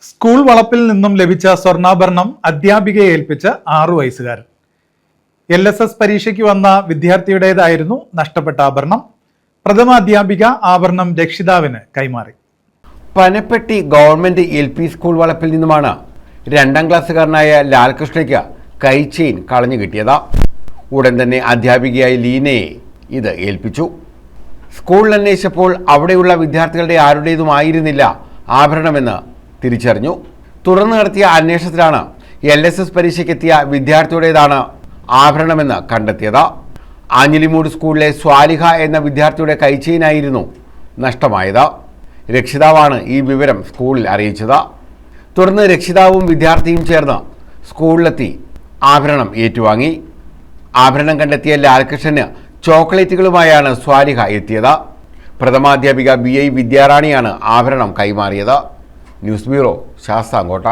School വളപ്പിൽ നിന്നും ലഭിച്ച സ്വർണ്ണാഭരണം അധ്യാപികയെ ഏൽപ്പിച്ച 6 വയസ്സുകാരൻ. LSS പരീക്ഷയ്ക്ക് വന്ന വിദ്യാർത്ഥിയുടേതായിരുന്നു നഷ്ടപ്പെട്ട ആഭരണം. പ്രഥമ അധ്യാപിക ആഭരണം രക്ഷിതാവിന് കൈമാറി. പനപ്പെട്ടി ഗവൺമെന്റ് LP സ്കൂൾ വളപ്പിൽ നിന്നുമാണ് 2ാം ക്ലാസ്സുകാരനായ ലാൽകൃഷ്ണയ്ക്ക് കൈ ചെയിൻ കളഞ്ഞു കിട്ടിയത്. ഉടൻ തന്നെ അധ്യാപികയായ ലീനയെ ഇത് ഏൽപ്പിച്ചു. സ്കൂളിൽ അന്വേഷിച്ചപ്പോൾ അവിടെയുള്ള വിദ്യാർത്ഥികളുടെ ആരുടേതുമായിരുന്നില്ല ആഭരണമെന്ന് തിരിച്ചറിഞ്ഞു. തുടർന്ന് നടത്തിയ അന്വേഷണത്തിലാണ് LSS പരീക്ഷയ്ക്കെത്തിയ വിദ്യാർത്ഥിയുടേതാണ് ആഭരണമെന്ന് കണ്ടെത്തിയത്. ആഞ്ഞിലിമൂട് സ്കൂളിലെ സ്വാലിഹ എന്ന വിദ്യാർത്ഥിയുടെ കൈച്ചെയിനായിരുന്നു നഷ്ടമായത്. രക്ഷിതാവാണ് ഈ വിവരം സ്കൂളിൽ അറിയിച്ചത്. തുടർന്ന് രക്ഷിതാവും വിദ്യാർത്ഥിയും ചേർന്ന് സ്കൂളിലെത്തി ആഭരണം ഏറ്റുവാങ്ങി. ആഭരണം കണ്ടെത്തിയ ലാൽകൃഷ്ണന് ചോക്ലേറ്റുകളുമായാണ് സ്വാലിഹ എത്തിയത്. പ്രഥമാധ്യാപിക BI വിദ്യാറാണിയാണ് ആഭരണം കൈമാറിയത്. News bureau, Sasthamkotta.